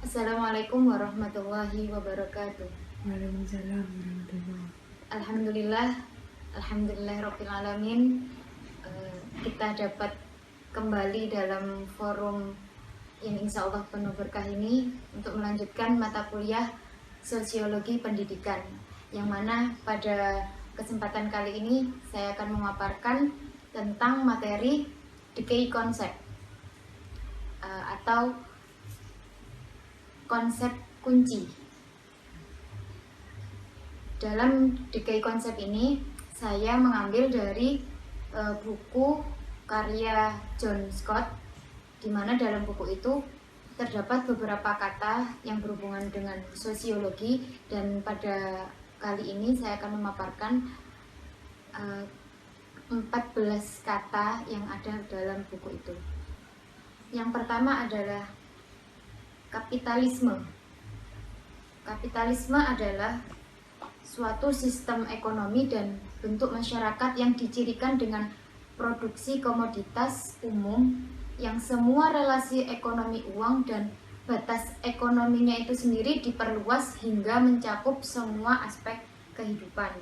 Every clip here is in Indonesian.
Assalamualaikum warahmatullahi wabarakatuh. Waalaikumsalam warahmatullahi. Alhamdulillah, Rabbil alamin. Kita dapat kembali dalam forum yang insya Allah penuh berkah ini untuk melanjutkan mata kuliah Sosiologi Pendidikan, yang mana pada kesempatan kali ini saya akan memaparkan tentang materi decay concept atau konsep kunci. Dalam decay konsep ini saya mengambil dari buku karya John Scott, di mana dalam buku itu terdapat beberapa kata yang berhubungan dengan sosiologi, dan pada kali ini saya akan memaparkan 14 kata yang ada dalam buku itu. Yang pertama adalah kapitalisme. Kapitalisme adalah suatu sistem ekonomi dan bentuk masyarakat yang dicirikan dengan produksi komoditas umum yang semua relasi ekonomi uang dan batas ekonominya itu sendiri diperluas hingga mencakup semua aspek kehidupan.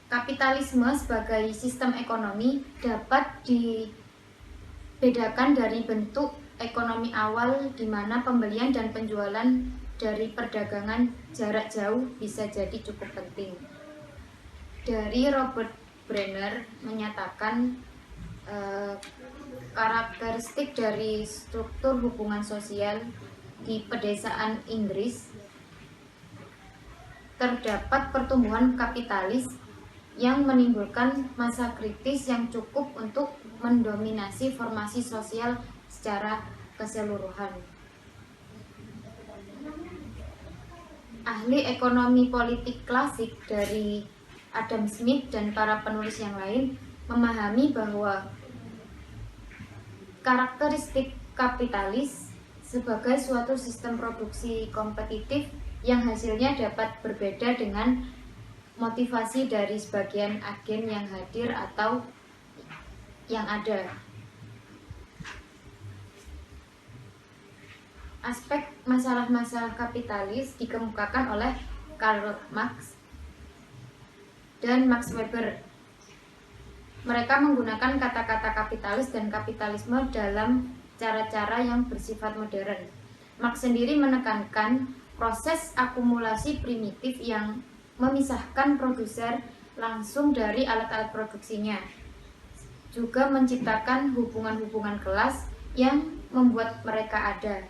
Kapitalisme sebagai sistem ekonomi dapat dibedakan dari bentuk ekonomi awal, di mana pembelian dan penjualan dari perdagangan jarak jauh bisa jadi cukup penting. Dari Robert Brenner menyatakan karakteristik dari struktur hubungan sosial di pedesaan Inggris, terdapat pertumbuhan kapitalis yang menimbulkan masa kritis yang cukup untuk mendominasi formasi sosial secara keseluruhan. Ahli ekonomi politik klasik dari Adam Smith dan para penulis yang lain memahami bahwa karakteristik kapitalis sebagai suatu sistem produksi kompetitif yang hasilnya dapat berbeda dengan motivasi dari sebagian agen yang hadir atau yang ada. Aspek masalah-masalah kapitalis dikemukakan oleh Karl Marx dan Max Weber. Mereka menggunakan kata-kata kapitalis dan kapitalisme dalam cara-cara yang bersifat modern. Marx sendiri menekankan proses akumulasi primitif yang memisahkan produser langsung dari alat-alat produksinya, juga menciptakan hubungan-hubungan kelas yang membuat mereka ada.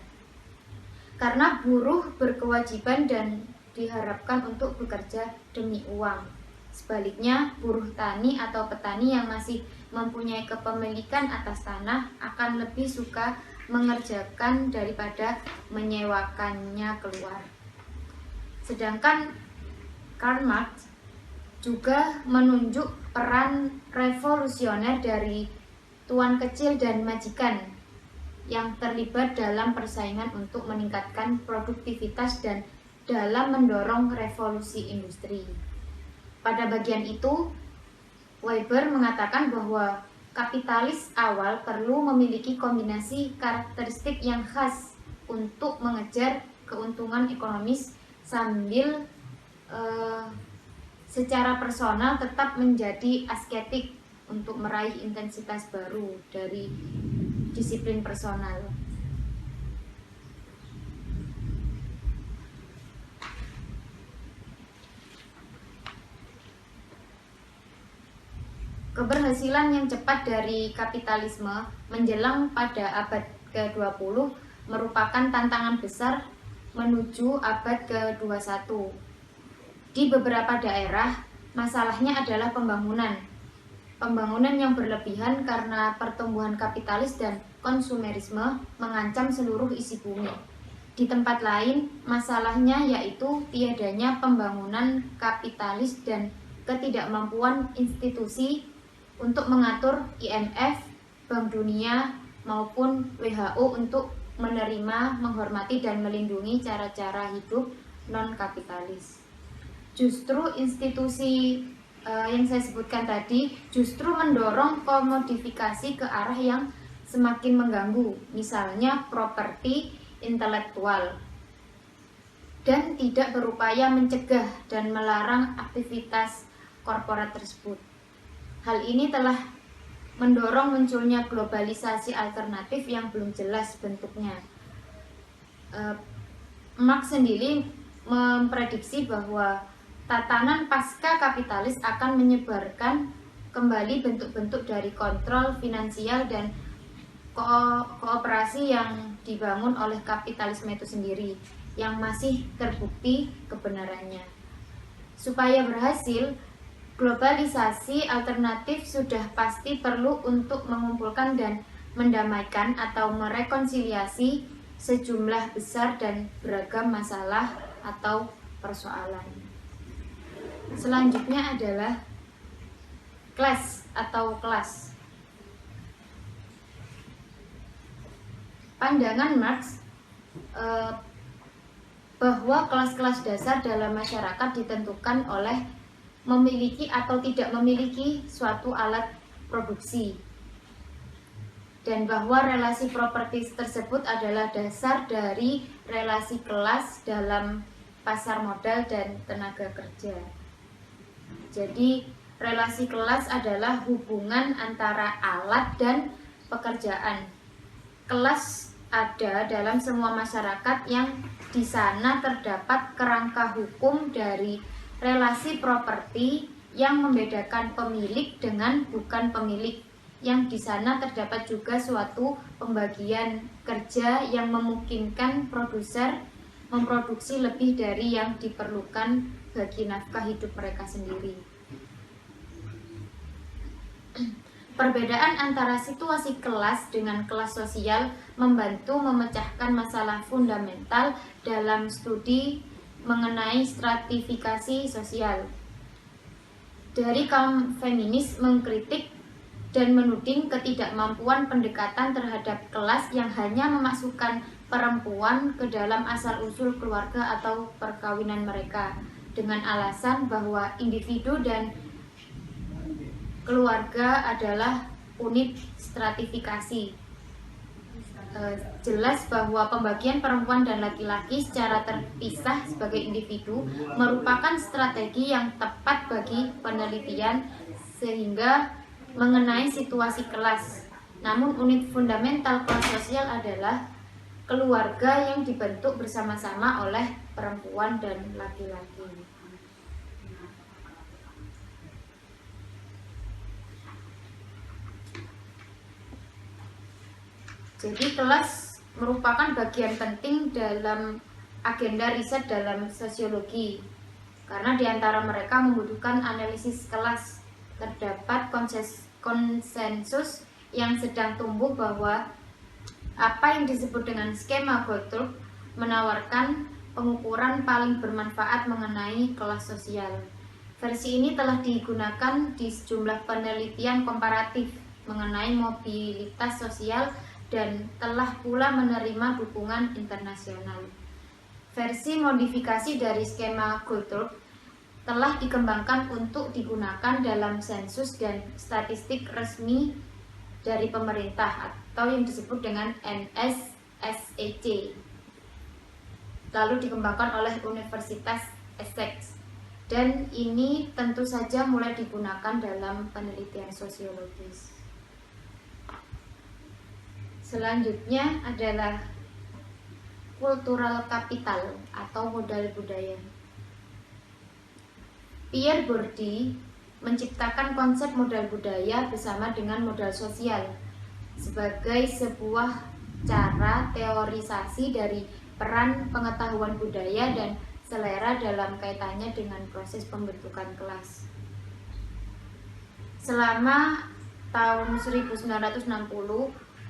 Karena buruh berkewajiban dan diharapkan untuk bekerja demi uang. Sebaliknya, buruh tani atau petani yang masih mempunyai kepemilikan atas tanah akan lebih suka mengerjakan daripada menyewakannya keluar. Sedangkan Karl Marx juga menunjuk peran revolusioner dari tuan kecil dan majikan yang terlibat dalam persaingan untuk meningkatkan produktivitas dan dalam mendorong revolusi industri. Pada bagian itu, Weber mengatakan bahwa kapitalis awal perlu memiliki kombinasi karakteristik yang khas untuk mengejar keuntungan ekonomis sambil secara personal tetap menjadi asketik untuk meraih intensitas baru dari disiplin personal. Keberhasilan yang cepat dari kapitalisme menjelang pada abad ke-20 merupakan tantangan besar menuju abad ke-21. Di beberapa daerah, masalahnya adalah pembangunan yang berlebihan karena pertumbuhan kapitalis dan konsumerisme mengancam seluruh isi bumi. Di tempat lain, masalahnya yaitu tiadanya pembangunan kapitalis dan ketidakmampuan institusi untuk mengatur IMF, Bank Dunia, maupun WHO untuk menerima, menghormati, dan melindungi cara-cara hidup non-kapitalis. Justru institusi yang saya sebutkan tadi justru mendorong komodifikasi ke arah yang semakin mengganggu, misalnya properti intelektual, dan tidak berupaya mencegah dan melarang aktivitas korporat tersebut. Hal ini telah mendorong munculnya globalisasi alternatif yang belum jelas bentuknya. Marx sendiri memprediksi bahwa tatanan pasca kapitalis akan menyebarkan kembali bentuk-bentuk dari kontrol finansial dan kooperasi yang dibangun oleh kapitalisme itu sendiri, yang masih terbukti kebenarannya. Supaya berhasil, globalisasi alternatif sudah pasti perlu untuk mengumpulkan dan mendamaikan atau merekonsiliasi sejumlah besar dan beragam masalah atau persoalan. Selanjutnya adalah class atau kelas. Pandangan Marx bahwa kelas-kelas dasar dalam masyarakat ditentukan oleh memiliki atau tidak memiliki suatu alat produksi, dan bahwa relasi properti tersebut adalah dasar dari relasi kelas dalam pasar modal dan tenaga kerja. Jadi relasi kelas adalah hubungan antara alat dan pekerjaan. Kelas ada dalam semua masyarakat yang di sana terdapat kerangka hukum dari relasi properti yang membedakan pemilik dengan bukan pemilik, yang di sana terdapat juga suatu pembagian kerja yang memungkinkan produser memproduksi lebih dari yang diperlukan bagi nafkah hidup mereka sendiri. Perbedaan antara situasi kelas dengan kelas sosial membantu memecahkan masalah fundamental dalam studi mengenai stratifikasi sosial. Dari kaum feminis mengkritik dan menuding ketidakmampuan pendekatan terhadap kelas yang hanya memasukkan perempuan ke dalam asal-usul keluarga atau perkawinan mereka, dengan alasan bahwa individu dan keluarga adalah unit stratifikasi. Jelas bahwa pembagian perempuan dan laki-laki secara terpisah sebagai individu merupakan strategi yang tepat bagi penelitian sehingga mengenai situasi kelas. Namun unit fundamental kelas sosial adalah keluarga yang dibentuk bersama-sama oleh perempuan dan laki-laki. Jadi kelas merupakan bagian penting dalam agenda riset dalam sosiologi, karena di antara mereka membutuhkan analisis kelas. Terdapat konsensus yang sedang tumbuh bahwa apa yang disebut dengan skema Gottlob menawarkan pengukuran paling bermanfaat mengenai kelas sosial. Versi ini telah digunakan di sejumlah penelitian komparatif mengenai mobilitas sosial dan telah pula menerima dukungan internasional. Versi modifikasi dari skema Gottlob telah dikembangkan untuk digunakan dalam sensus dan statistik resmi dari pemerintah atau yang disebut dengan NSSEC. Lalu dikembangkan oleh Universitas Essex, dan ini tentu saja mulai digunakan dalam penelitian sosiologis. Selanjutnya adalah kultural capital atau modal budaya. Pierre Bourdieu menciptakan konsep modal budaya bersama dengan modal sosial sebagai sebuah cara teorisasi dari peran pengetahuan budaya dan selera dalam kaitannya dengan proses pembentukan kelas. Selama tahun 1960,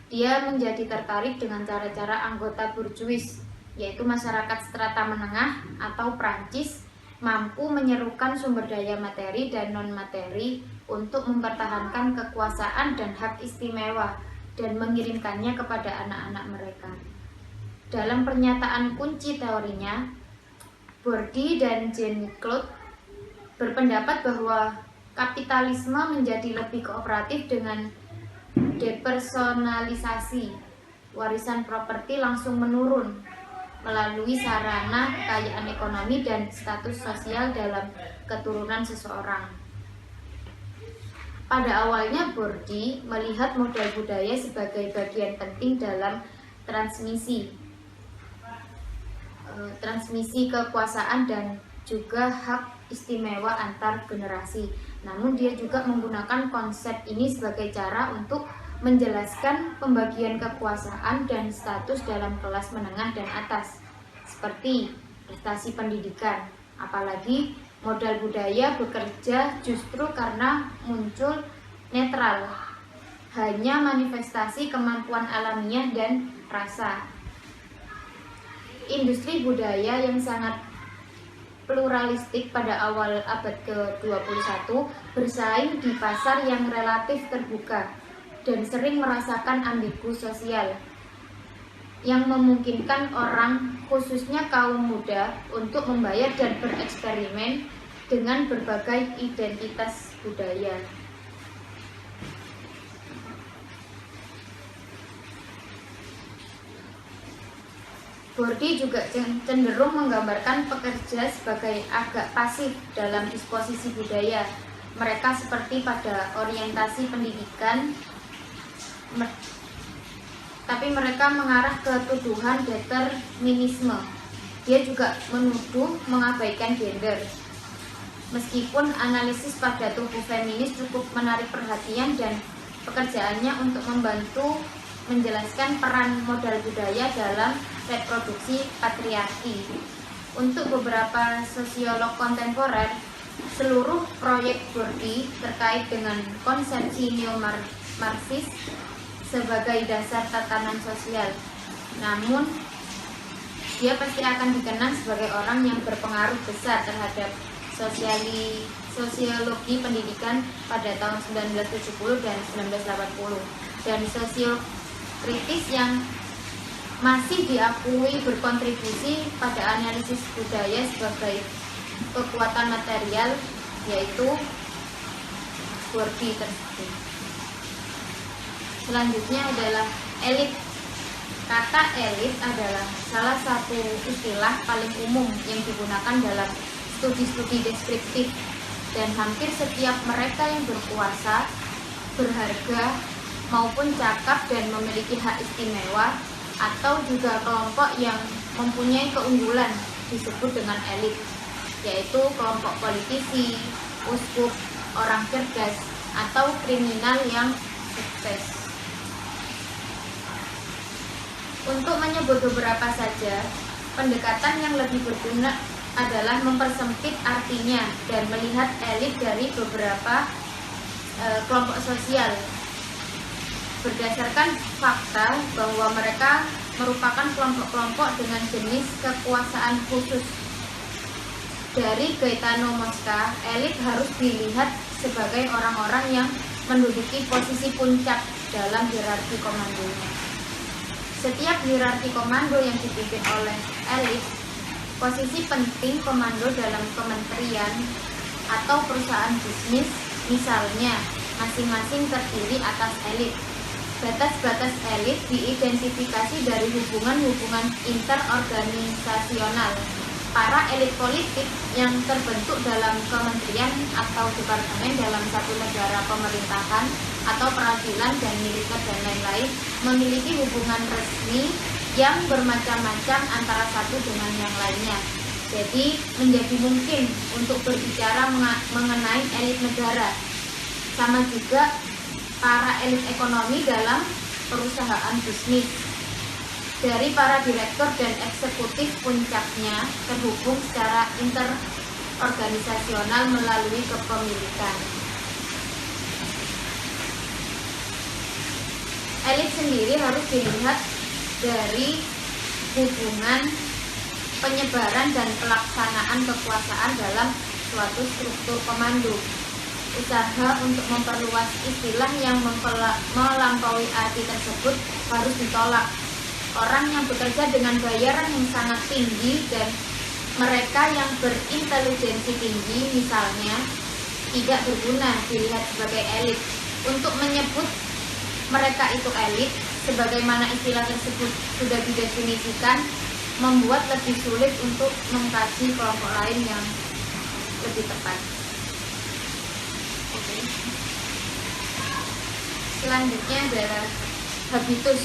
dia menjadi tertarik dengan cara-cara anggota burjuis, yaitu masyarakat strata menengah atau Prancis, mampu menyerukan sumber daya materi dan non-materi untuk mempertahankan kekuasaan dan hak istimewa dan mengirimkannya kepada anak-anak mereka. Dalam pernyataan kunci teorinya, Bourdieu dan Jean-Claude berpendapat bahwa kapitalisme menjadi lebih kooperatif dengan depersonalisasi, warisan properti langsung menurun melalui sarana kekayaan ekonomi dan status sosial dalam keturunan seseorang. Pada awalnya Bordi melihat modal budaya sebagai bagian penting dalam transmisi kekuasaan dan juga hak istimewa antar generasi. Namun dia juga menggunakan konsep ini sebagai cara untuk menjelaskan pembagian kekuasaan dan status dalam kelas menengah dan atas, seperti prestasi pendidikan. Apalagi modal budaya bekerja justru karena muncul netral, hanya manifestasi kemampuan alamiah dan rasa. Industri budaya yang sangat pluralistik pada awal abad ke-21 bersaing di pasar yang relatif terbuka dan sering merasakan ambigu sosial yang memungkinkan orang, khususnya kaum muda, untuk membayar dan bereksperimen dengan berbagai identitas budaya. Bordi juga cenderung menggambarkan pekerja sebagai agak pasif dalam disposisi budaya. Mereka seperti pada orientasi pendidikan, tapi mereka mengarah ke tuduhan determinisme. Dia juga menuduh mengabaikan gender. Meskipun analisis pada tubuh feminis cukup menarik perhatian dan pekerjaannya untuk membantu menjelaskan peran modal budaya dalam reproduksi patriarki. Untuk beberapa sosiolog kontemporer, seluruh proyek Bordi terkait dengan konsepsi neo-Marxis sebagai dasar tatanan sosial. Namun, dia pasti akan dikenang sebagai orang yang berpengaruh besar terhadap sosiologi pendidikan pada tahun 1970 dan 1980, dan sosiokritis yang masih diakui berkontribusi pada analisis budaya sebagai kekuatan material, yaitu Bordi tersebut. Selanjutnya adalah elit. Kata elit adalah salah satu istilah paling umum yang digunakan dalam studi-studi deskriptif, dan hampir setiap mereka yang berkuasa, berharga, maupun cakap dan memiliki hak istimewa, atau juga kelompok yang mempunyai keunggulan disebut dengan elit, yaitu kelompok politisi, uskup, orang cerdas, atau kriminal yang sukses. Untuk menyebut beberapa saja, pendekatan yang lebih berguna adalah mempersempit artinya dan melihat elit dari beberapa kelompok sosial berdasarkan fakta bahwa mereka merupakan kelompok-kelompok dengan jenis kekuasaan khusus. Dari Gaetano Mosca, elit harus dilihat sebagai orang-orang yang menduduki posisi puncak dalam hierarki komandonya. Setiap hierarki komando yang dipimpin oleh elit, posisi penting komando dalam kementerian atau perusahaan bisnis, misalnya, masing-masing terdiri atas elit. Batas-batas elit diidentifikasi dari hubungan-hubungan interorganisasional. Para elit politik yang terbentuk dalam kementerian atau departemen dalam satu negara pemerintahan atau peradilan dan militer dan lain-lain memiliki hubungan resmi yang bermacam-macam antara satu dengan yang lainnya. Jadi menjadi mungkin untuk berbicara mengenai elit negara. Sama juga para elit ekonomi dalam perusahaan bisnis, dari para direktur dan eksekutif puncaknya terhubung secara interorganisasional melalui kepemilikan. Elit sendiri harus dilihat dari hubungan penyebaran dan pelaksanaan kekuasaan dalam suatu struktur komando. Usaha untuk memperluas istilah yang melampaui arti tersebut harus ditolak. Orang yang bekerja dengan bayaran yang sangat tinggi dan mereka yang berintelijensi tinggi misalnya tidak berguna dilihat sebagai elit. Untuk menyebut mereka itu elit, sebagaimana istilah tersebut sudah didefinisikan, membuat lebih sulit untuk mengkaji kelompok lain yang lebih tepat. Oke. Selanjutnya adalah habitus.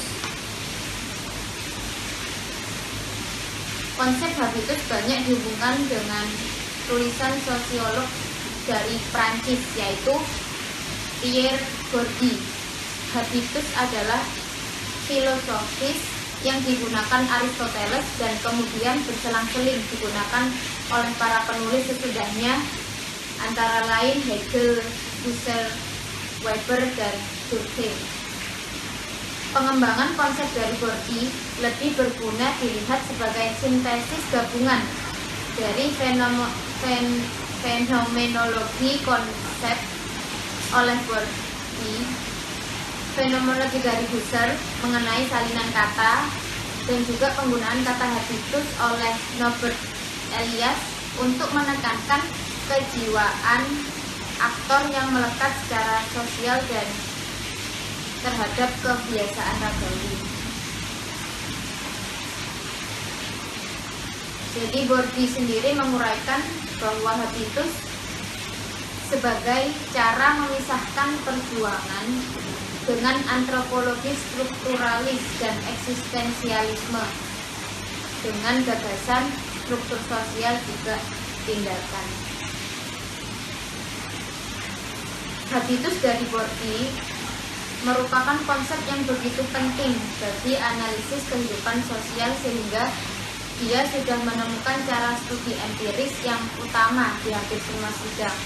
Konsep habitus banyak dihubungkan dengan tulisan sosiolog dari Prancis, yaitu Pierre Bourdieu. Habitus adalah filosofis yang digunakan Aristoteles dan kemudian berselang-seling digunakan oleh para penulis sesudahnya, antara lain Hegel, Husserl, Weber, dan Durkheim. Pengembangan konsep dari Bourdieu lebih berguna dilihat sebagai sintesis gabungan dari fenomenologi konsep oleh Bourdieu, fenomenologi dari Husserl mengenai salinan kata, dan juga penggunaan kata habitus oleh Norbert Elias untuk menekankan kejiwaan aktor yang melekat secara sosial dan terhadap kebiasaan ragawi. Jadi Bourdieu sendiri menguraikan bahwa habitus sebagai cara memisahkan perjuangan dengan antropologi strukturalis dan eksistensialisme, dengan gagasan struktur sosial juga tindakan. Habitus dari Bourdieu merupakan konsep yang begitu penting bagi analisis kehidupan sosial, sehingga dia sudah menemukan cara studi empiris yang utama di hampir semua sidang.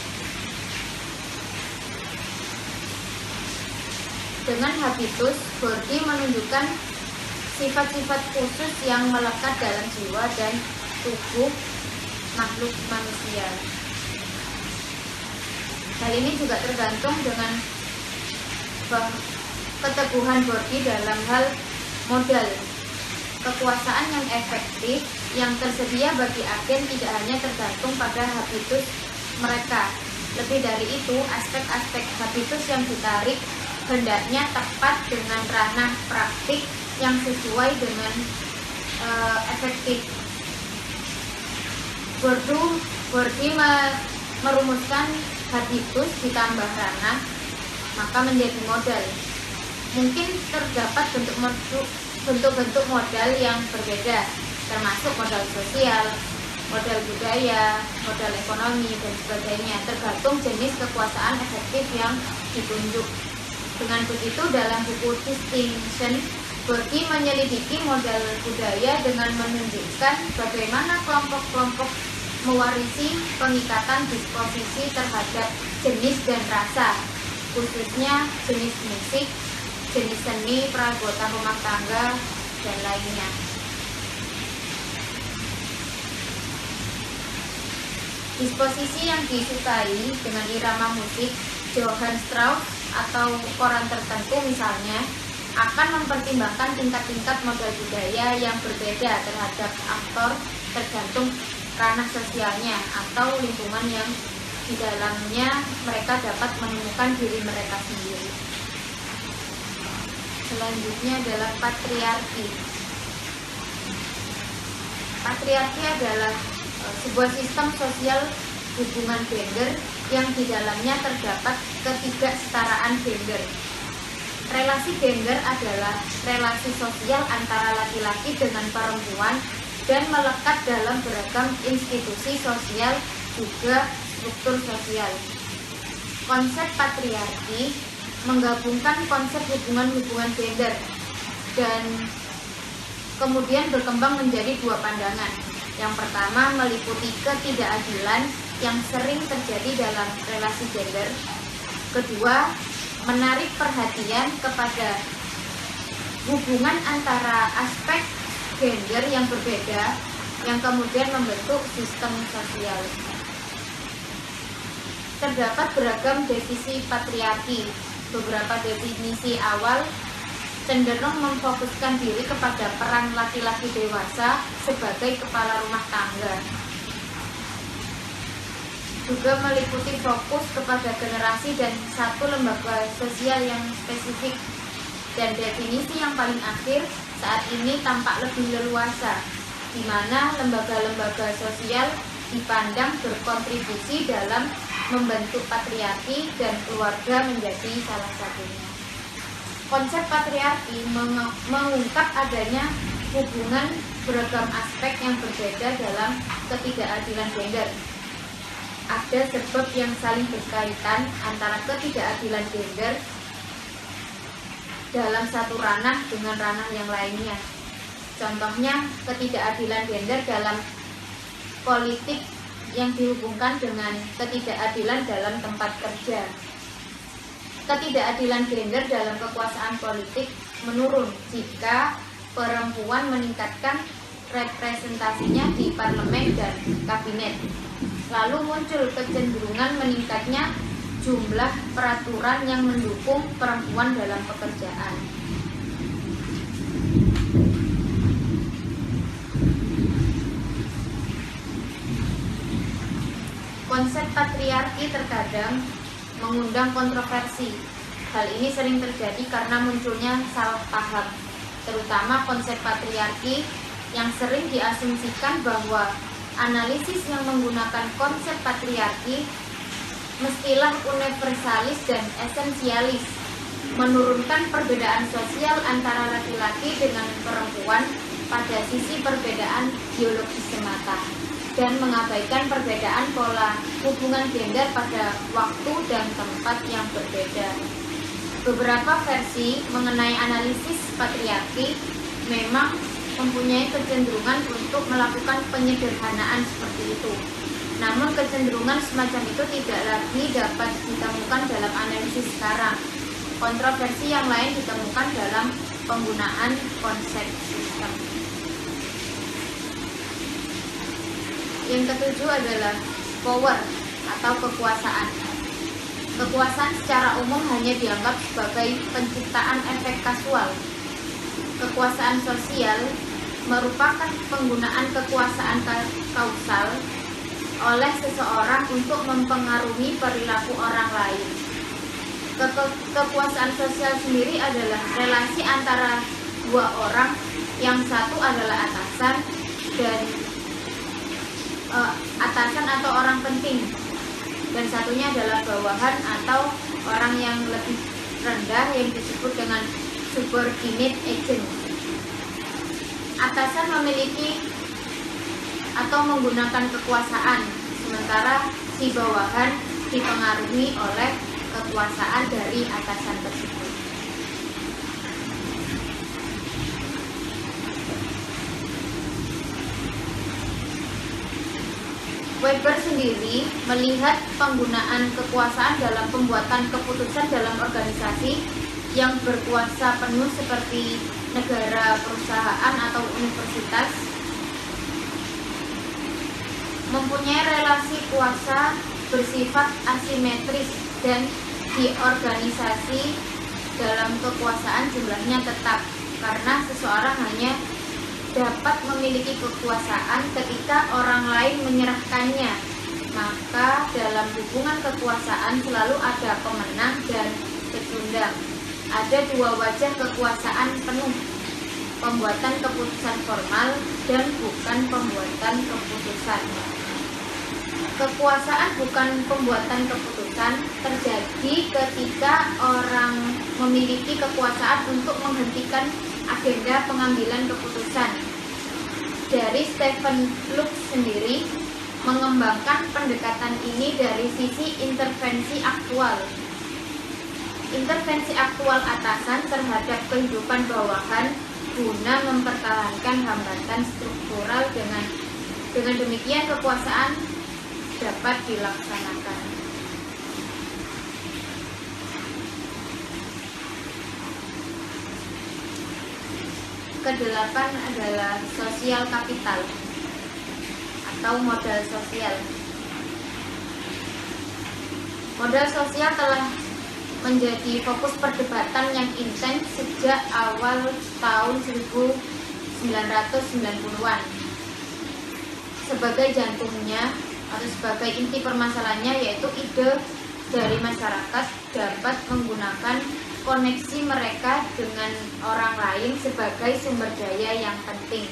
Dengan habitus, Bourdieu menunjukkan sifat-sifat khusus yang melekat dalam jiwa dan tubuh makhluk manusia. Hal ini juga tergantung dengan keteguhan Bourdieu dalam hal modal. Kekuasaan yang efektif yang tersedia bagi agen tidak hanya tergantung pada habitus mereka. Lebih dari itu, aspek-aspek habitus yang ditarik hendaknya tepat dengan ranah praktik yang sesuai dengan efektif. Bourdieu merumuskan habitus ditambah ranah, maka menjadi modal. Mungkin terdapat bentuk-bentuk modal yang berbeda, termasuk modal sosial, modal budaya, modal ekonomi, dan sebagainya, tergantung jenis kekuasaan efektif yang ditunjuk. Dengan begitu, dalam buku Distinction, Bourdieu menyelidiki modal budaya dengan menunjukkan bagaimana kelompok-kelompok mewarisi pengikatan disposisi terhadap jenis dan rasa, khususnya jenis musik, jenis seni, perabotan rumah tangga, dan lainnya. Disposisi yang disukai dengan irama musik Johann Strauss atau koran tertentu misalnya akan mempertimbangkan tingkat-tingkat modal budaya yang berbeda terhadap aktor tergantung ranah sosialnya atau lingkungan yang di dalamnya mereka dapat menemukan diri mereka sendiri. Selanjutnya adalah patriarki. Patriarki adalah sebuah sistem sosial hubungan gender yang di dalamnya terdapat ketidaksetaraan gender. Relasi gender adalah relasi sosial antara laki-laki dengan perempuan dan melekat dalam beragam institusi sosial juga struktur sosial. Konsep patriarki menggabungkan konsep hubungan-hubungan gender dan kemudian berkembang menjadi dua pandangan. Yang pertama meliputi ketidakadilan yang sering terjadi dalam relasi gender. Kedua, menarik perhatian kepada hubungan antara aspek gender yang berbeda yang kemudian membentuk sistem sosial. Terdapat beragam definisi patriarki. Beberapa definisi awal cenderung memfokuskan diri kepada peran laki-laki dewasa sebagai kepala rumah tangga. Juga meliputi fokus kepada generasi dan satu lembaga sosial yang spesifik. Dan definisi yang paling akhir saat ini tampak lebih leluasa, di mana lembaga-lembaga sosial dipandang berkontribusi dalam membentuk patriarki dan keluarga menjadi salah satunya. Konsep patriarki mengungkap adanya hubungan beragam aspek yang berbeda dalam ketidakadilan gender. Ada sebab yang saling berkaitan antara ketidakadilan gender dalam satu ranah dengan ranah yang lainnya. Contohnya, ketidakadilan gender dalam politik yang dihubungkan dengan ketidakadilan dalam tempat kerja. Ketidakadilan gender dalam kekuasaan politik menurun jika perempuan meningkatkan representasinya di parlemen dan kabinet. Lalu muncul kecenderungan meningkatnya jumlah peraturan yang mendukung perempuan dalam pekerjaan. Konsep patriarki terkadang mengundang kontroversi. Hal ini sering terjadi karena munculnya salah paham, terutama konsep patriarki yang sering diasumsikan bahwa analisis yang menggunakan konsep patriarki mestilah universalis dan esensialis, menurunkan perbedaan sosial antara laki-laki dengan perempuan pada sisi perbedaan biologis semata, dan mengabaikan perbedaan pola hubungan gender pada waktu dan tempat yang berbeda. Beberapa versi mengenai analisis patriarki memang mempunyai kecenderungan untuk melakukan penyederhanaan seperti itu. Namun kecenderungan semacam itu tidak lagi dapat ditemukan dalam analisis sekarang. Kontroversi yang lain ditemukan dalam penggunaan konsep sistem. Yang ketujuh adalah power atau kekuasaan. Kekuasaan secara umum hanya dianggap sebagai penciptaan efek kasual. Kekuasaan sosial merupakan penggunaan kekuasaan kausal oleh seseorang untuk mempengaruhi perilaku orang lain. Kekuasaan sosial sendiri adalah relasi antara dua orang, yang satu adalah atasan dan atasan atau orang penting, dan satunya adalah bawahan atau orang yang lebih rendah yang disebut dengan subordinate agent. Atasan memiliki atau menggunakan kekuasaan, sementara si bawahan dipengaruhi oleh kekuasaan dari atasan tersebut. Weber sendiri melihat penggunaan kekuasaan dalam pembuatan keputusan dalam organisasi yang berkuasa penuh seperti negara, perusahaan, atau universitas mempunyai relasi kuasa bersifat asimetris, dan di organisasi dalam kekuasaan jumlahnya tetap, karena seseorang hanya dapat memiliki kekuasaan ketika orang lain menyerahkannya. Maka dalam hubungan kekuasaan selalu ada pemenang dan pecundang. Ada dua wajah kekuasaan penuh, pembuatan keputusan formal dan bukan pembuatan keputusan. Kekuasaan bukan pembuatan keputusan terjadi ketika orang memiliki kekuasaan untuk menghentikan agenda pengambilan keputusan. Dari Stephen Lux sendiri mengembangkan pendekatan ini dari sisi intervensi aktual. Intervensi aktual atasan terhadap kehidupan bawahan guna mempertahankan hambatan struktural. Dengan demikian kekuasaan dapat dilaksanakan. Kedelapan adalah sosial kapital atau modal sosial. Modal sosial telah menjadi fokus perdebatan yang intens sejak awal tahun 1990-an. Sebagai jantungnya atau sebagai inti permasalahannya, yaitu ide dari masyarakat dapat menggunakan koneksi mereka dengan orang lain sebagai sumber daya yang penting.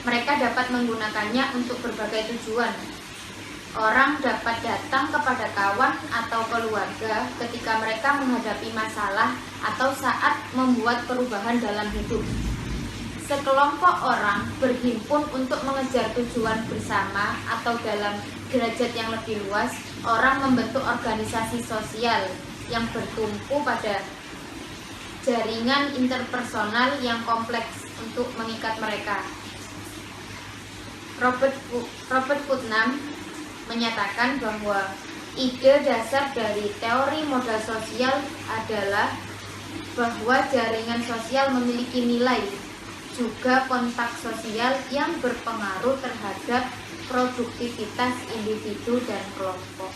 Mereka dapat menggunakannya untuk berbagai tujuan. Orang dapat datang kepada kawan atau keluarga ketika mereka menghadapi masalah atau saat membuat perubahan dalam hidup. Sekelompok orang berhimpun untuk mengejar tujuan bersama atau dalam derajat yang lebih luas, orang membentuk organisasi sosial yang bertumpu pada jaringan interpersonal yang kompleks untuk mengikat mereka. Robert Putnam menyatakan bahwa ide dasar dari teori modal sosial adalah bahwa jaringan sosial memiliki nilai, juga kontak sosial yang berpengaruh terhadap produktivitas individu dan kelompok.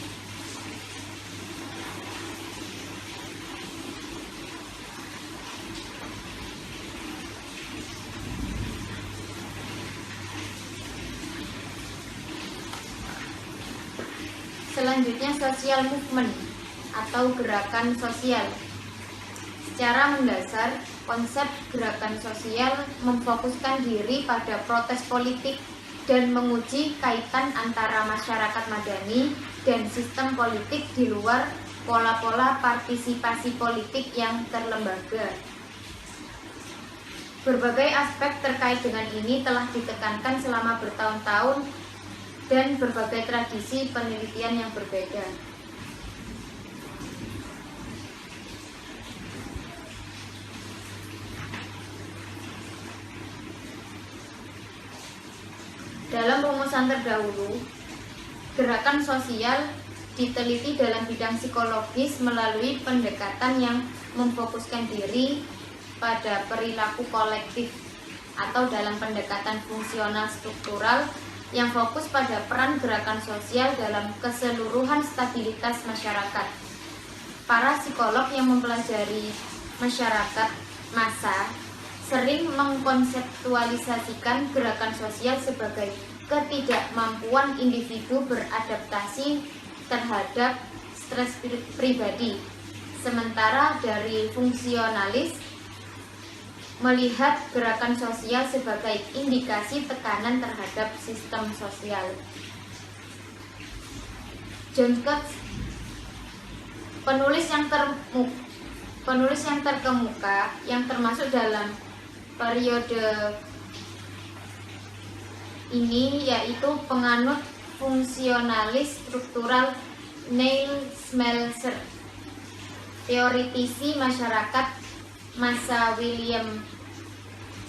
Selanjutnya, social movement atau gerakan sosial. Secara mendasar, konsep gerakan sosial memfokuskan diri pada protes politik dan menguji kaitan antara masyarakat madani dan sistem politik di luar pola-pola partisipasi politik yang terlembaga. Berbagai aspek terkait dengan ini telah ditekankan selama bertahun-tahun dan berbagai tradisi penelitian yang berbeda. Dalam rumusan terdahulu, gerakan sosial diteliti dalam bidang psikologis melalui pendekatan yang memfokuskan diri pada perilaku kolektif atau dalam pendekatan fungsional struktural yang fokus pada peran gerakan sosial dalam keseluruhan stabilitas masyarakat. Para psikolog yang mempelajari masyarakat massa sering mengkonseptualisasikan gerakan sosial sebagai ketidakmampuan individu beradaptasi terhadap stres pribadi. Sementara dari fungsionalis melihat gerakan sosial sebagai indikasi tekanan terhadap sistem sosial. John Coates, penulis yang terkemuka yang termasuk dalam periode ini yaitu penganut fungsionalis struktural Neil Smelser, teoritisi masyarakat massa William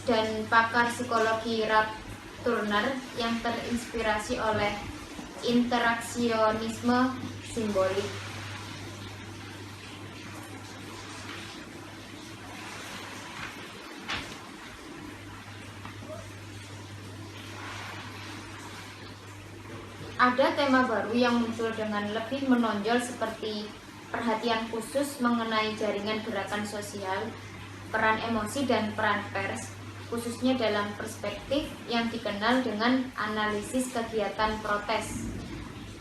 dan pakar psikologi Ralph Turner yang terinspirasi oleh interaksionisme simbolik. Ada tema baru yang muncul dengan lebih menonjol seperti perhatian khusus mengenai jaringan gerakan sosial, peran emosi dan peran pers, khususnya dalam perspektif yang dikenal dengan analisis kegiatan protes,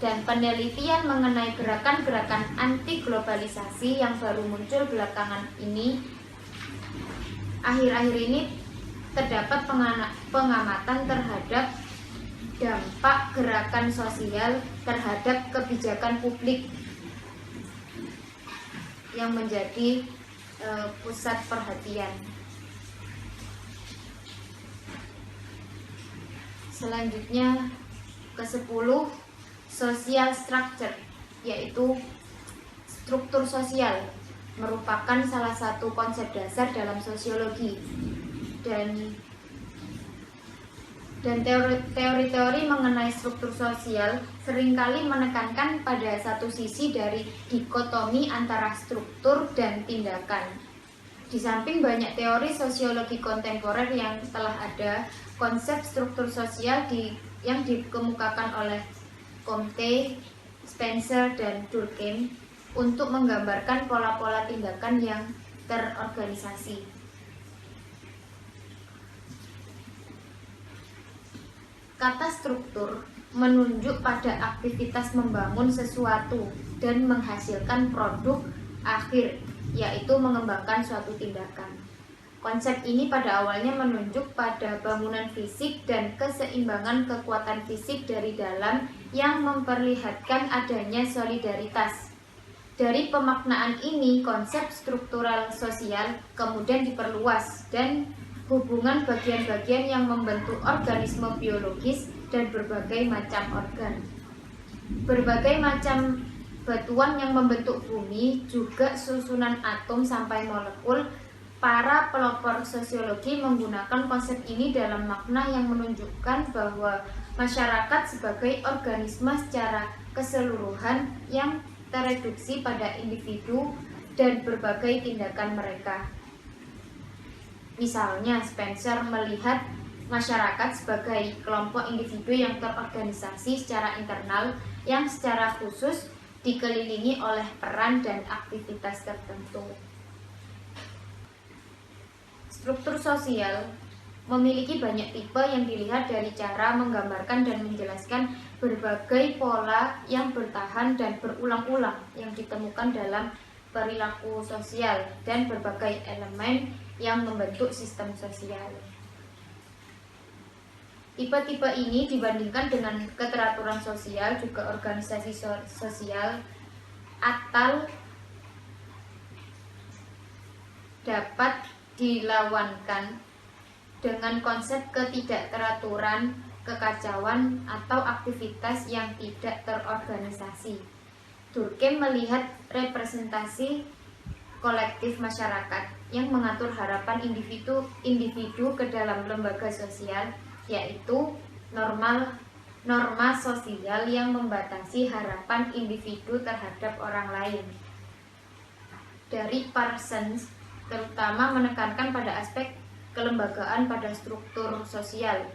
dan penelitian mengenai gerakan-gerakan anti globalisasi yang baru muncul belakangan ini. Akhir-akhir ini terdapat pengamatan terhadap dampak gerakan sosial terhadap kebijakan publik yang menjadi pusat perhatian. Selanjutnya ke-10, social structure, yaitu struktur sosial, merupakan salah satu konsep dasar dalam sosiologi, dan teori-teori mengenai struktur sosial seringkali menekankan pada satu sisi dari dikotomi antara struktur dan tindakan. Di samping banyak teori sosiologi kontemporer yang telah ada, konsep struktur sosial yang dikemukakan oleh Comte, Spencer, dan Durkheim untuk menggambarkan pola-pola tindakan yang terorganisasi. Kata struktur menunjuk pada aktivitas membangun sesuatu dan menghasilkan produk akhir yaitu mengembangkan suatu tindakan. Konsep ini pada awalnya menunjuk pada bangunan fisik dan keseimbangan kekuatan fisik dari dalam yang memperlihatkan adanya solidaritas. Dari pemaknaan ini, konsep struktural sosial kemudian diperluas dan hubungan bagian-bagian yang membentuk organisme biologis dan berbagai macam organ. Berbagai macam batuan yang membentuk bumi, juga susunan atom sampai molekul. Para pelopor sosiologi menggunakan konsep ini dalam makna yang menunjukkan bahwa masyarakat sebagai organisme secara keseluruhan yang tereduksi pada individu dan berbagai tindakan mereka. Misalnya, Spencer melihat masyarakat sebagai kelompok individu yang terorganisasi secara internal yang secara khusus dikelilingi oleh peran dan aktivitas tertentu. Struktur sosial memiliki banyak tipe yang dilihat dari cara menggambarkan dan menjelaskan berbagai pola yang bertahan dan berulang-ulang yang ditemukan dalam perilaku sosial dan berbagai elemen yang membentuk sistem sosial. Tipe-tipe ini dibandingkan dengan keteraturan sosial, juga organisasi sosial, atau dapat dilawankan dengan konsep ketidakteraturan, kekacauan, atau aktivitas yang tidak terorganisasi. Durkheim melihat representasi kolektif masyarakat yang mengatur harapan individu ke dalam lembaga sosial, yaitu norma sosial yang membatasi harapan individu terhadap orang lain. Dari Parsons terutama menekankan pada aspek kelembagaan pada struktur sosial.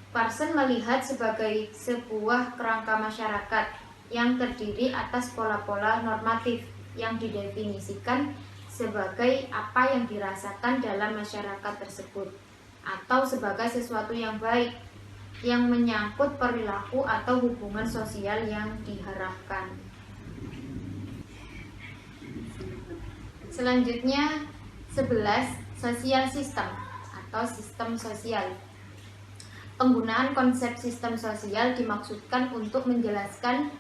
Parsons melihat sebagai sebuah kerangka masyarakat yang terdiri atas pola-pola normatif yang didefinisikan sebagai apa yang dirasakan dalam masyarakat tersebut, atau sebagai sesuatu yang baik yang menyangkut perilaku atau hubungan sosial yang diharapkan. Selanjutnya 11, sosial system atau sistem sosial. Penggunaan konsep sistem sosial dimaksudkan untuk menjelaskan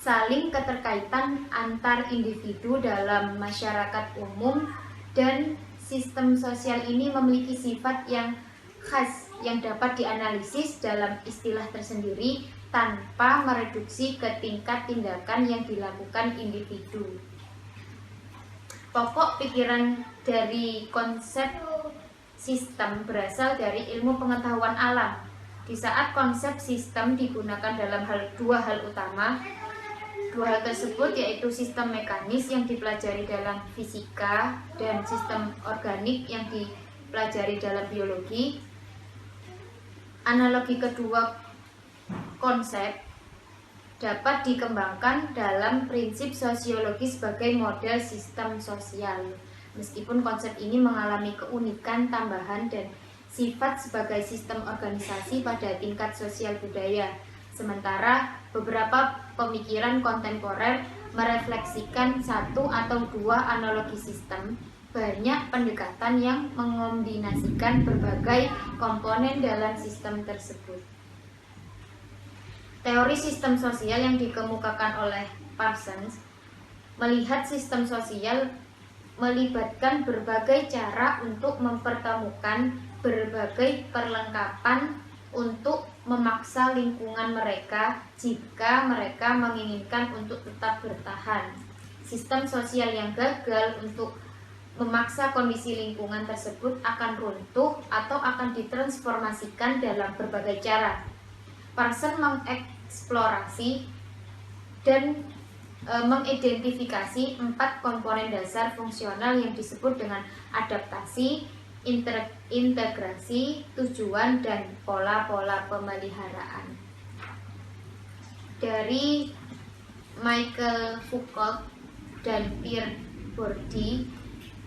saling keterkaitan antar individu dalam masyarakat umum, dan sistem sosial ini memiliki sifat yang khas yang dapat dianalisis dalam istilah tersendiri tanpa mereduksi ke tingkat tindakan yang dilakukan individu. Pokok pikiran dari konsep sistem berasal dari ilmu pengetahuan alam. Di saat konsep sistem digunakan dalam dua hal utama, dua hal tersebut yaitu sistem mekanis yang dipelajari dalam fisika dan sistem organik yang dipelajari dalam biologi. Analogi kedua konsep dapat dikembangkan dalam prinsip sosiologi sebagai model sistem sosial. Meskipun konsep ini mengalami keunikan tambahan dan sifat sebagai sistem organisasi pada tingkat sosial budaya, sementara beberapa pemikiran kontemporer merefleksikan satu atau dua analogi sistem, banyak pendekatan yang mengombinasikan berbagai komponen dalam sistem tersebut. Teori sistem sosial yang dikemukakan oleh Parsons melihat sistem sosial melibatkan berbagai cara untuk mempertemukan berbagai perlengkapan untuk memaksa lingkungan mereka jika mereka menginginkan untuk tetap bertahan. Sistem sosial yang gagal untuk memaksa kondisi lingkungan tersebut akan runtuh atau akan ditransformasikan dalam berbagai cara. Parsons mengeksplorasi dan mengidentifikasi 4 komponen dasar fungsional yang disebut dengan adaptasi, integrasi, tujuan, dan pola-pola pemeliharaan. Dari Michael Foucault dan Pierre Bourdieu,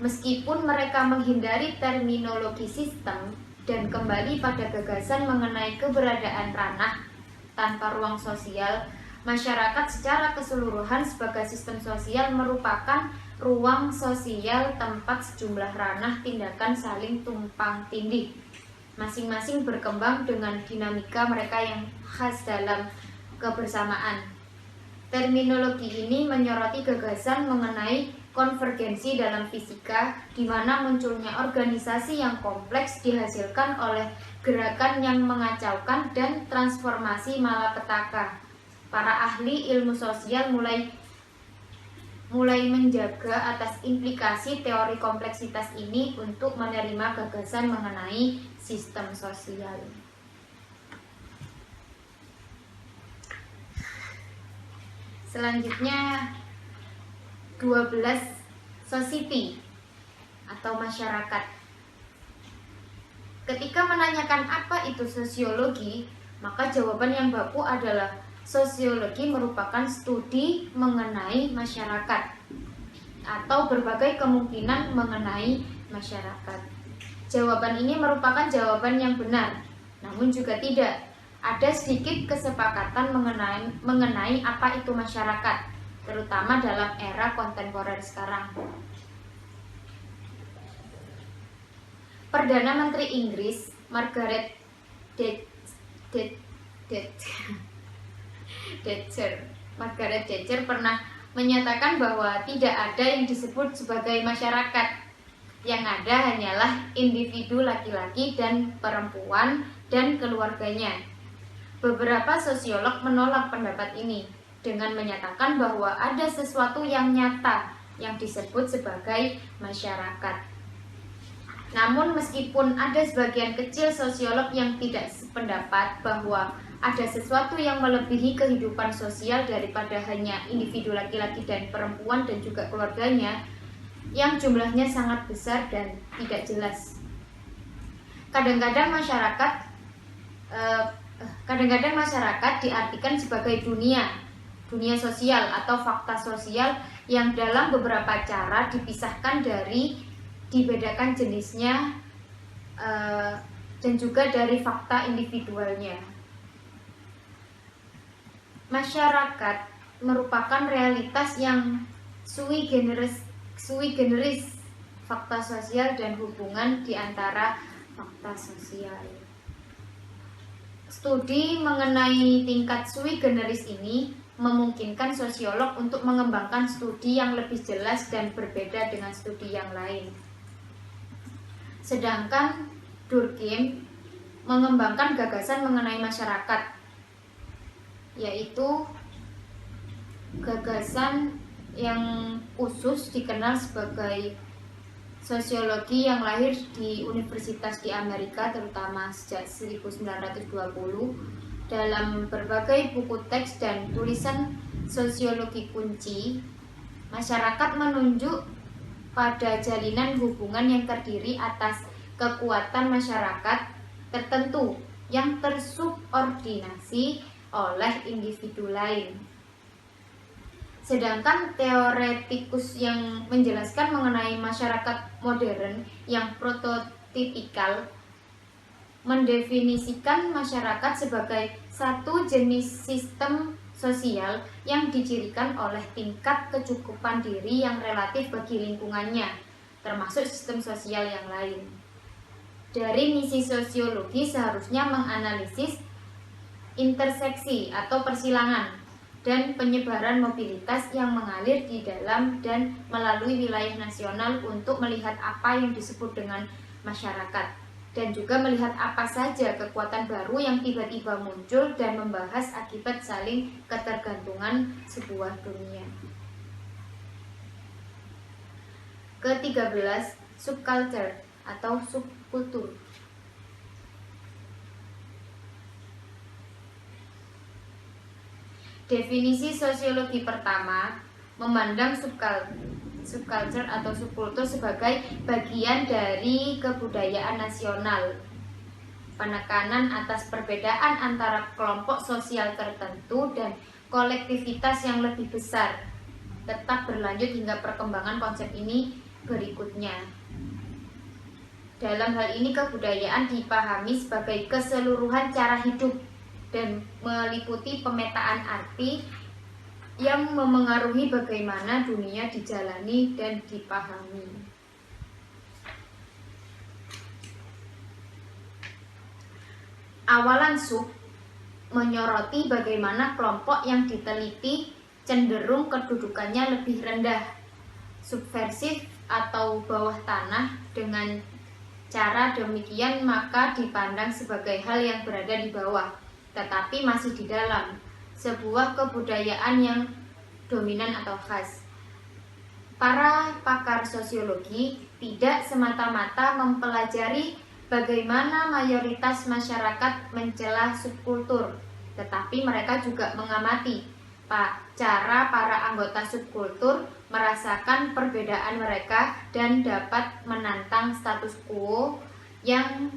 meskipun mereka menghindari terminologi sistem dan kembali pada gagasan mengenai keberadaan ranah tanpa ruang sosial, masyarakat secara keseluruhan sebagai sistem sosial merupakan ruang sosial tempat sejumlah ranah tindakan saling tumpang tindih, masing-masing berkembang dengan dinamika mereka yang khas dalam kebersamaan. Terminologi ini menyoroti gagasan mengenai konvergensi dalam fisika, di mana munculnya organisasi yang kompleks dihasilkan oleh gerakan yang mengacaukan dan transformasi malapetaka. Para ahli ilmu sosial mulai menjaga atas implikasi teori kompleksitas ini untuk menerima gagasan mengenai sistem sosial. Selanjutnya 12 society atau masyarakat. Ketika menanyakan apa itu sosiologi, maka jawaban yang baku adalah sosiologi merupakan studi mengenai masyarakat atau berbagai kemungkinan mengenai masyarakat. Jawaban ini merupakan jawaban yang benar, namun juga tidak. Ada sedikit kesepakatan mengenai apa itu masyarakat, terutama dalam era kontemporer sekarang. Perdana Menteri Inggris Margaret Thatcher pernah menyatakan bahwa tidak ada yang disebut sebagai masyarakat. Yang ada hanyalah individu laki-laki dan perempuan dan keluarganya. Beberapa sosiolog menolak pendapat ini dengan menyatakan bahwa ada sesuatu yang nyata yang disebut sebagai masyarakat. Namun meskipun ada sebagian kecil sosiolog yang tidak sependapat bahwa ada sesuatu yang melebihi kehidupan sosial daripada hanya individu laki-laki dan perempuan dan juga keluarganya, yang jumlahnya sangat besar dan tidak jelas. Kadang-kadang masyarakat diartikan sebagai dunia sosial atau fakta sosial yang dalam beberapa cara dibedakan jenisnya dan juga dari fakta individualnya. Masyarakat merupakan realitas yang sui generis, fakta sosial dan hubungan di antara fakta sosial. Studi mengenai tingkat sui generis ini memungkinkan sosiolog untuk mengembangkan studi yang lebih jelas dan berbeda dengan studi yang lain. Sedangkan Durkheim mengembangkan gagasan mengenai masyarakat, yaitu gagasan yang khusus dikenal sebagai sosiologi yang lahir di universitas di Amerika, terutama sejak 1920. Dalam berbagai buku teks dan tulisan sosiologi kunci, masyarakat menunjuk pada jalinan hubungan yang terdiri atas kekuatan masyarakat tertentu yang tersubordinasi oleh individu lain. Sedangkan teoretikus yang menjelaskan mengenai masyarakat modern yang prototipikal mendefinisikan masyarakat sebagai satu jenis sistem sosial yang dicirikan oleh tingkat kecukupan diri yang relatif bagi lingkungannya, termasuk sistem sosial yang lain. Dari misi sosiologi seharusnya menganalisis interseksi atau persilangan dan penyebaran mobilitas yang mengalir di dalam dan melalui wilayah nasional untuk melihat apa yang disebut dengan masyarakat, dan juga melihat apa saja kekuatan baru yang tiba-tiba muncul dan membahas akibat saling ketergantungan sebuah dunia. Ke-13, subculture atau subkultur. Definisi sosiologi pertama memandang subculture atau subkultur sebagai bagian dari kebudayaan nasional. Penekanan atas perbedaan antara kelompok sosial tertentu dan kolektivitas yang lebih besar tetap berlanjut hingga perkembangan konsep ini berikutnya. Dalam hal ini kebudayaan dipahami sebagai keseluruhan cara hidup dan meliputi pemetaan arti, yang memengaruhi bagaimana dunia dijalani dan dipahami. Awalan sub menyoroti bagaimana kelompok yang diteliti cenderung kedudukannya lebih rendah, subversif atau bawah tanah. Dengan cara demikian maka dipandang sebagai hal yang berada di bawah, tetapi masih di dalam sebuah kebudayaan yang dominan atau khas. Para pakar sosiologi tidak semata-mata mempelajari bagaimana mayoritas masyarakat mencela subkultur, tetapi mereka juga mengamati cara para anggota subkultur merasakan perbedaan mereka dan dapat menantang status quo yang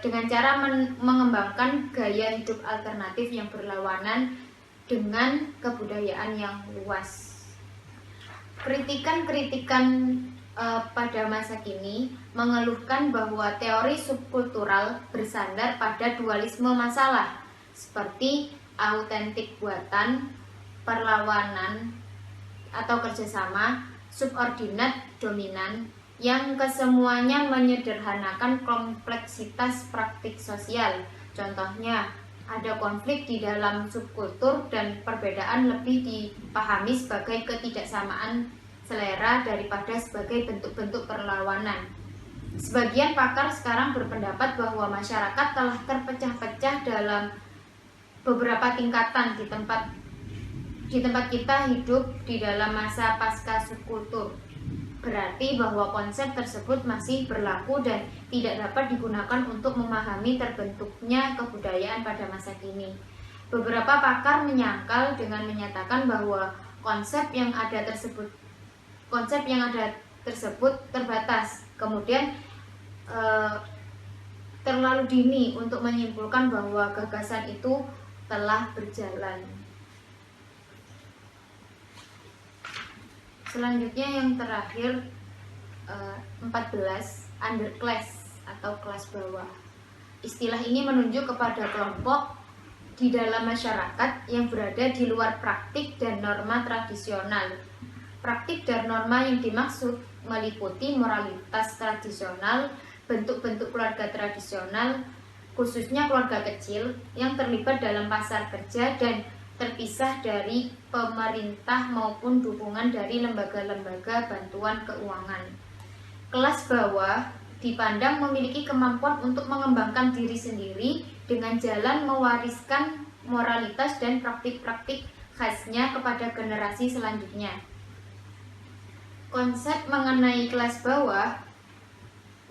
dengan cara mengembangkan gaya hidup alternatif yang berlawanan dengan kebudayaan yang luas. Kritikan-kritikan pada masa kini mengeluhkan bahwa teori subkultural bersandar pada dualisme masalah seperti autentik buatan, perlawanan atau kerjasama, subordinat dominan, yang kesemuanya menyederhanakan kompleksitas praktik sosial. Contohnya, ada konflik di dalam subkultur dan perbedaan lebih dipahami sebagai ketidaksamaan selera daripada sebagai bentuk-bentuk perlawanan. Sebagian pakar sekarang berpendapat bahwa masyarakat telah terpecah-pecah dalam beberapa tingkatan di tempat kita hidup di dalam masa pasca subkultur. Berarti bahwa konsep tersebut masih berlaku dan tidak dapat digunakan untuk memahami terbentuknya kebudayaan pada masa kini. Beberapa pakar menyangkal dengan menyatakan bahwa konsep yang ada tersebut terbatas, kemudian terlalu dini untuk menyimpulkan bahwa gagasan itu telah berjalan. Selanjutnya yang terakhir 14, underclass atau kelas bawah. Istilah ini menunjuk kepada kelompok di dalam masyarakat yang berada di luar praktik dan norma tradisional. Praktik dan norma yang dimaksud meliputi moralitas tradisional, bentuk-bentuk keluarga tradisional, khususnya keluarga kecil yang terlibat dalam pasar kerja dan terpisah dari pemerintah maupun dukungan dari lembaga-lembaga bantuan keuangan. Kelas bawah dipandang memiliki kemampuan untuk mengembangkan diri sendiri dengan jalan mewariskan moralitas dan praktik-praktik khasnya kepada generasi selanjutnya. Konsep mengenai kelas bawah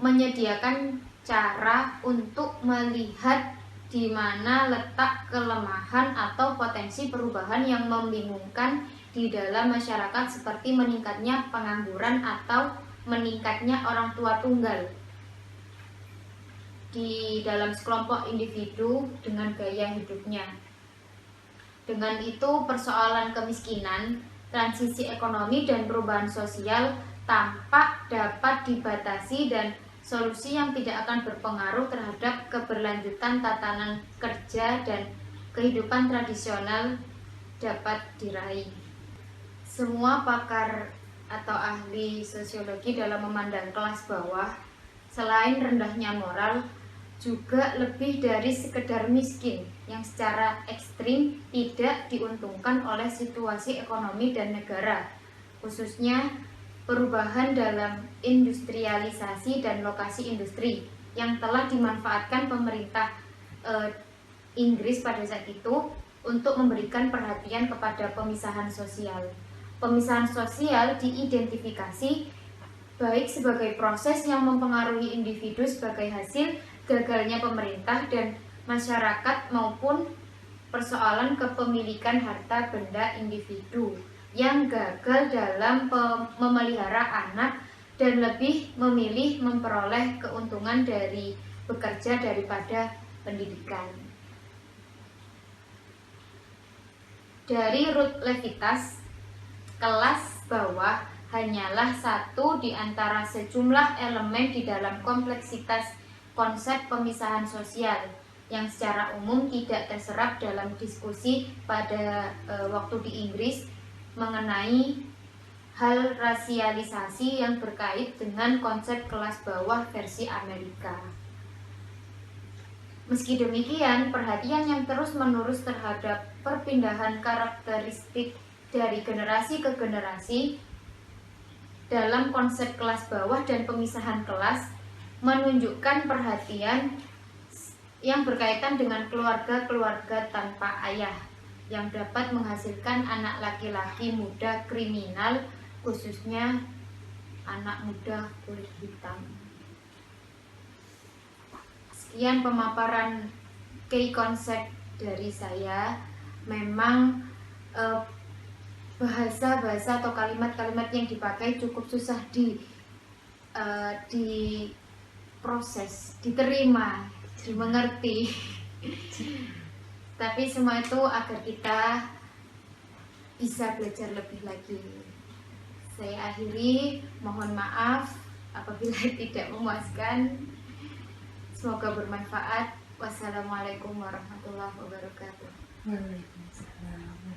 menyediakan cara untuk melihat di mana letak kelemahan atau potensi perubahan yang membingungkan di dalam masyarakat, seperti meningkatnya pengangguran atau meningkatnya orang tua tunggal di dalam sekelompok individu dengan gaya hidupnya. Dengan itu, persoalan kemiskinan, transisi ekonomi, dan perubahan sosial tampak dapat dibatasi dan solusi yang tidak akan berpengaruh terhadap keberlanjutan tatanan kerja dan kehidupan tradisional dapat diraih. Semua pakar atau ahli sosiologi dalam memandang kelas bawah, selain rendahnya moral, juga lebih dari sekedar miskin yang secara ekstrim tidak diuntungkan oleh situasi ekonomi dan negara, khususnya perubahan dalam industrialisasi dan lokasi industri yang telah dimanfaatkan pemerintah Inggris pada saat itu untuk memberikan perhatian kepada pemisahan sosial. Pemisahan sosial diidentifikasi baik sebagai proses yang mempengaruhi individu sebagai hasil gagalnya pemerintah dan masyarakat maupun persoalan kepemilikan harta benda individu yang gagal dalam memelihara anak dan lebih memilih memperoleh keuntungan dari bekerja daripada pendidikan. Dari Ruth Levitas, kelas bawah hanyalah satu di antara sejumlah elemen di dalam kompleksitas konsep pemisahan sosial yang secara umum tidak terserap dalam diskusi pada waktu di Inggris mengenai hal rasialisasi yang berkait dengan konsep kelas bawah versi Amerika. Meski demikian, perhatian yang terus-menerus terhadap perpindahan karakteristik dari generasi ke generasi dalam konsep kelas bawah dan pemisahan kelas menunjukkan perhatian yang berkaitan dengan keluarga-keluarga tanpa ayah yang dapat menghasilkan anak laki-laki muda kriminal, khususnya anak muda kulit hitam. Sekian pemaparan key konsep dari saya. Memang bahasa-bahasa atau kalimat-kalimat yang dipakai cukup susah diproses, diterima, dimengerti. Tapi semua itu agar kita bisa belajar lebih lagi. Saya akhiri, mohon maaf apabila tidak memuaskan. Semoga bermanfaat. Wassalamualaikum warahmatullahi wabarakatuh. Waalaikumsalam.